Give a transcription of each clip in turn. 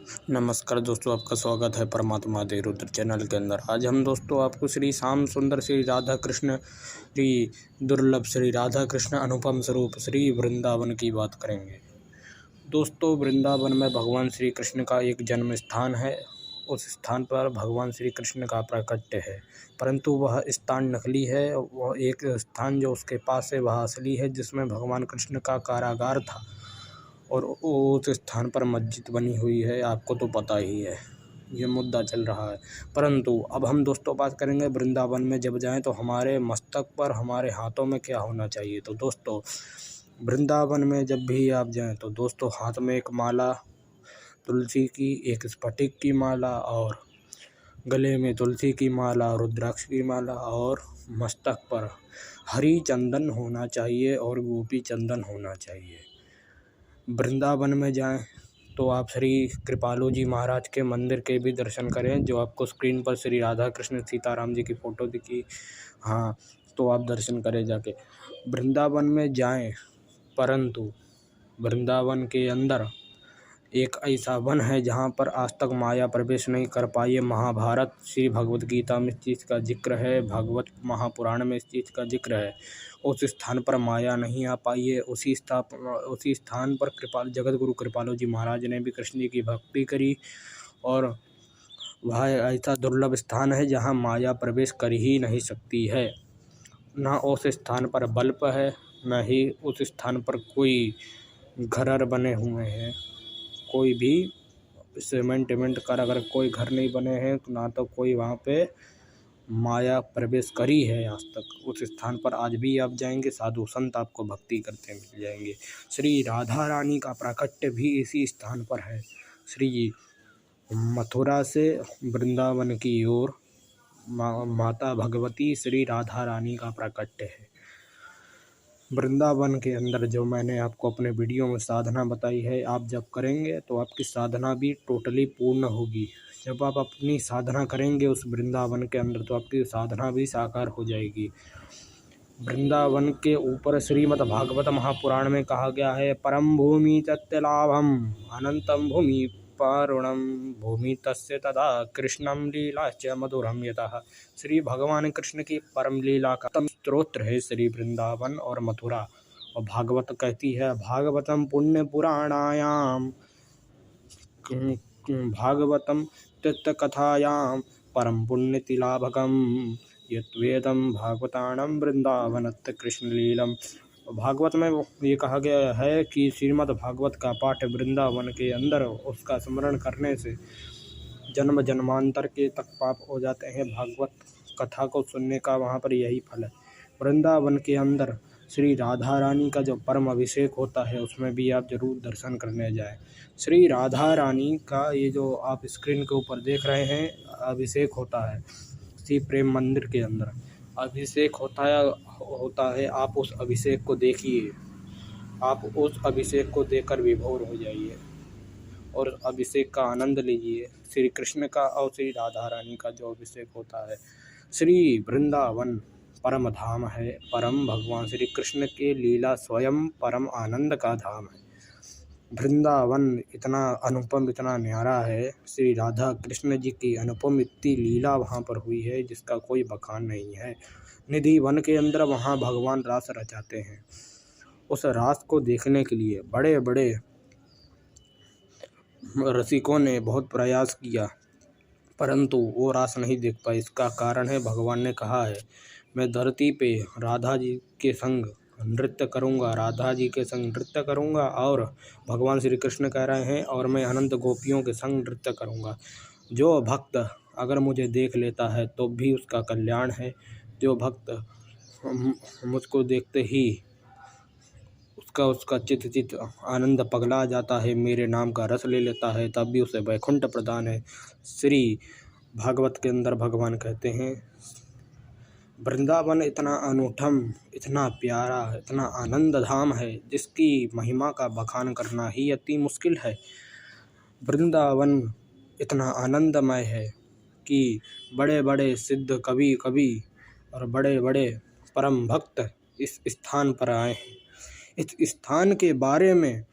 नमस्कार दोस्तों, आपका स्वागत है परमात्मा दे रुद्र चैनल के अंदर। आज हम दोस्तों आपको श्री श्याम सुंदर श्री राधा कृष्ण श्री दुर्लभ श्री राधा कृष्ण अनुपम स्वरूप श्री वृंदावन की बात करेंगे। दोस्तों, वृंदावन में भगवान श्री कृष्ण का एक जन्म स्थान है। उस स्थान पर भगवान श्री कृष्ण का प्राकट्य है, परंतु वह स्थान नकली है। वह एक स्थान जो उसके पास है वह असली है, जिसमें भगवान कृष्ण का कारागार था और उस स्थान पर मस्जिद बनी हुई है। आपको तो पता ही है, ये मुद्दा चल रहा है। परंतु अब हम दोस्तों बात करेंगे वृंदावन में जब जाएं तो हमारे मस्तक पर, हमारे हाथों में क्या होना चाहिए। तो दोस्तों, वृंदावन में जब भी आप जाएं तो दोस्तों हाथ में एक माला तुलसी की, एक स्फटिक की माला, और गले में तुलसी की माला, रुद्राक्ष की माला, और मस्तक पर हरी चंदन होना चाहिए और गोपी चंदन होना चाहिए। वृंदावन में जाएं तो आप श्री कृपालु जी महाराज के मंदिर के भी दर्शन करें, जो आपको स्क्रीन पर श्री राधा कृष्ण सीताराम जी की फ़ोटो दिखी। हाँ, तो आप दर्शन करें जाके। वृंदावन में जाएं, परंतु वृंदावन के अंदर एक ऐसा वन है जहाँ पर आज तक माया प्रवेश नहीं कर पाई है। महाभारत श्री भगवद गीता में इस चीज़ का जिक्र है, भागवत महापुराण में इस चीज़ का जिक्र है। उस स्थान पर माया नहीं आ पाई है। उसी स्थान पर जगत गुरु कृपालु जी महाराज ने भी कृष्ण जी की भक्ति करी, और वह ऐसा दुर्लभ स्थान है जहाँ माया प्रवेश कर ही नहीं सकती है। ना उस स्थान पर बल्ब है, न ही उस स्थान पर कोई घर बने हुए हैं। कोई भी सीमेंट कर अगर कोई घर नहीं बने हैं, तो ना तो कोई वहाँ पे माया प्रवेश करी है आज तक। उस स्थान पर आज भी आप जाएंगे, साधु संत आपको भक्ति करते मिल जाएंगे। श्री राधा रानी का प्राकट्य भी इसी स्थान पर है। श्री मथुरा से वृंदावन की ओर माता भगवती श्री राधा रानी का प्राकट्य है। वृंदावन के अंदर जो मैंने आपको अपने वीडियो में साधना बताई है, आप जब करेंगे तो आपकी साधना भी टोटली पूर्ण होगी। जब आप अपनी साधना करेंगे उस वृंदावन के अंदर तो आपकी साधना भी साकार हो जाएगी। वृंदावन के ऊपर श्रीमद् भागवत महापुराण में कहा गया है, परम भूमि तत्लाभम अनंतम भूमि पारुणम भूमि तस्य तदा कृष्णम लीला च मधुरम यतः। श्री भगवान कृष्ण की परम लीला का उत्तम स्त्रोत्र है श्री वृंदावन और मथुरा। और भागवत कहती है, भागवतम पुण्य पुराणायाम भागवतम तीर्थकथायाम परम पुण्य तिलाभकम यद्वेदम भागवताणम वृंदावनत कृष्ण लीलम। भागवत में ये कहा गया है कि श्रीमद् भागवत का पाठ वृंदावन के अंदर उसका स्मरण करने से जन्म जन्मांतर के तक पाप हो जाते हैं। भागवत कथा को सुनने का वहाँ पर यही फल है। वृंदावन के अंदर श्री राधा रानी का जो परम अभिषेक होता है उसमें भी आप जरूर दर्शन करने जाएं। श्री राधा रानी का ये जो आप स्क्रीन के ऊपर देख रहे हैं अभिषेक होता है, श्री प्रेम मंदिर के अंदर अभिषेक होता है। आप उस अभिषेक को देखिए, आप उस अभिषेक को देखकर विभोर हो जाइए और अभिषेक का आनंद लीजिए। श्री कृष्ण का और श्री राधा रानी का जो अभिषेक होता है। श्री वृंदावन परम धाम है, परम भगवान श्री कृष्ण के लीला स्वयं परम आनंद का धाम है। वृंदावन इतना अनुपम, इतना न्यारा है। श्री राधा कृष्ण जी की अनुपम इतनी लीला वहाँ पर हुई है जिसका कोई बखान नहीं है। निधि वन के अंदर वहाँ भगवान रास रचाते हैं। उस रास को देखने के लिए बड़े बड़े रसिकों ने बहुत प्रयास किया, परंतु वो रास नहीं देख पाए। इसका कारण है, भगवान ने कहा है, मैं धरती पे राधा जी के संग नृत्य करूंगा, राधा जी के संग नृत्य करूंगा। और भगवान श्री कृष्ण कह रहे हैं, और मैं अनंत गोपियों के संग नृत्य करूंगा। जो भक्त अगर मुझे देख लेता है तो भी उसका कल्याण है। जो भक्त मुझको देखते ही उसका चित आनंद पगला जाता है, मेरे नाम का रस ले लेता है, तब भी उसे वैकुंठ प्रदान है। श्री भागवत के अंदर भगवान कहते हैं, वृंदावन इतना अनूठम, इतना प्यारा, इतना आनंद धाम है जिसकी महिमा का बखान करना ही अति मुश्किल है। वृंदावन इतना आनंदमय है कि बड़े बड़े सिद्ध कवि और बड़े बड़े परम भक्त इस स्थान पर आए हैं। इस स्थान के बारे में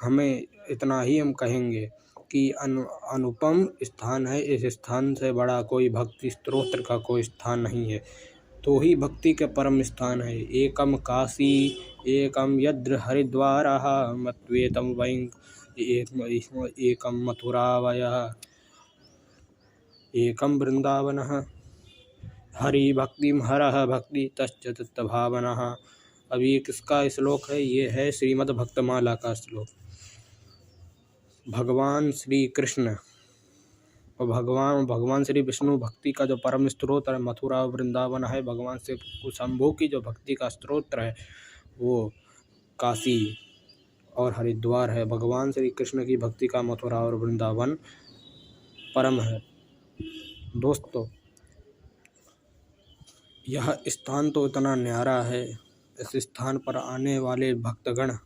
हमें इतना ही हम कहेंगे की अनुपम स्थान है। इस स्थान से बड़ा कोई भक्ति स्तोत्र का कोई स्थान नहीं है। तो ही भक्ति के परम स्थान है। एकम काशी एकम यद्र हरिद्वारः मत्वेतम वैं एकम मथुरावयः एकम वृंदावनः हरि भक्तिम हरः भक्ति तश्च तत्भावनः। अब ये किसका श्लोक है? ये है श्रीमद् भक्तमाला का श्लोक। भगवान श्री कृष्ण और भगवान श्री विष्णु भक्ति का जो परम स्त्रोत है मथुरा और वृंदावन है। भगवान से शंभु की जो भक्ति का स्त्रोत्र है वो काशी और हरिद्वार है। भगवान श्री कृष्ण की भक्ति का मथुरा और वृंदावन परम है। दोस्तों, यह स्थान तो इतना न्यारा है। इस स्थान पर आने वाले भक्तगण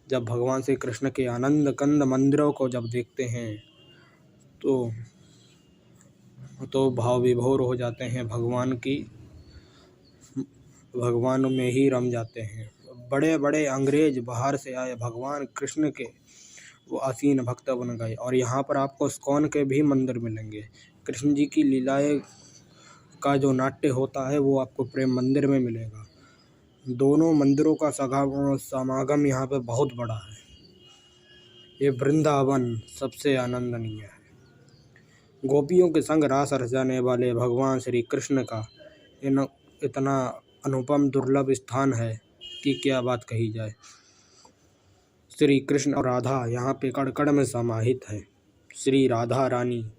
जब भगवान श्री कृष्ण के आनंद कंद मंदिरों को जब देखते हैं तो भाव विभोर हो जाते हैं। भगवान में ही रम जाते हैं। बड़े बड़े अंग्रेज बाहर से आए भगवान कृष्ण के वो आसीन भक्त बन गए। और यहाँ पर आपको इस्कॉन के भी मंदिर मिलेंगे। कृष्ण जी की लीलाएं का जो नाट्य होता है वो आपको प्रेम मंदिर में मिलेगा। दोनों मंदिरों का समागम यहाँ पे बहुत बड़ा है। ये वृंदावन सबसे आनंदनीय है। गोपियों के संग रास रचाने वाले भगवान श्री कृष्ण का इतना अनुपम दुर्लभ स्थान है कि क्या बात कही जाए। श्री कृष्ण और राधा यहाँ पे कण-कण में समाहित है। श्री राधा रानी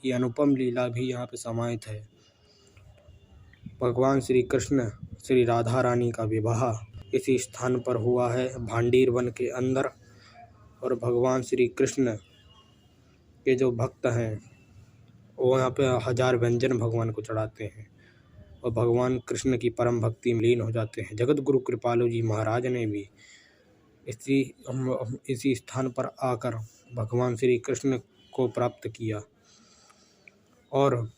की अनुपम लीला भी यहाँ पे समाहित है। भगवान श्री कृष्ण श्री राधा रानी का विवाह इसी स्थान पर हुआ है, भांडीर वन के अंदर। और भगवान श्री कृष्ण के जो भक्त हैं वो यहाँ पे 1000 व्यंजन भगवान को चढ़ाते हैं और भगवान कृष्ण की परम भक्ति में लीन हो जाते हैं। जगत गुरु कृपालु जी महाराज ने भी इसी स्थान पर आकर भगवान श्री कृष्ण को प्राप्त किया। और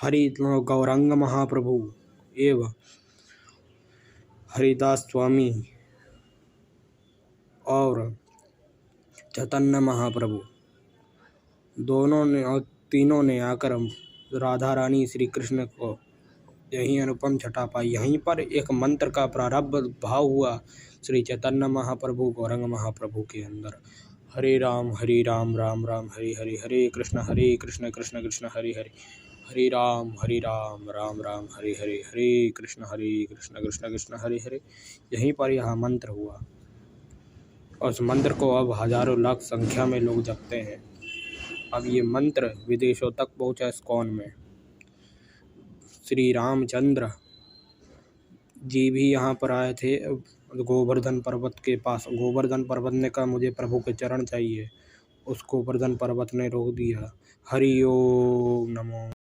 हरि गौरांग महाप्रभु एवं हरिदास स्वामी और चैतन्य महाप्रभु दोनों ने और तीनों ने आकर राधा रानी श्री कृष्ण को यही अनुपम छटा पाई। यहीं पर एक मंत्र का प्रारंभ भाव हुआ श्री चैतन्य महाप्रभु गौरांग महाप्रभु के अंदर। हरे राम राम राम हरे हरे, हरे कृष्ण कृष्ण कृष्ण हरे हरे, हरे राम राम राम हरे हरे, हरे कृष्ण कृष्ण कृष्ण हरे हरे। यहीं पर यह मंत्र हुआ और उस मंत्र को अब हजारों लाख संख्या में लोग जपते हैं। अब ये मंत्र विदेशों तक पहुँचा इस्कॉन में। श्री रामचंद्र जी भी यहाँ पर आए थे गोवर्धन पर्वत के पास। गोवर्धन पर्वत ने कहा मुझे प्रभु के चरण चाहिए। उस गोवर्धन पर्वत ने रोक दिया। हरि ओम नमो।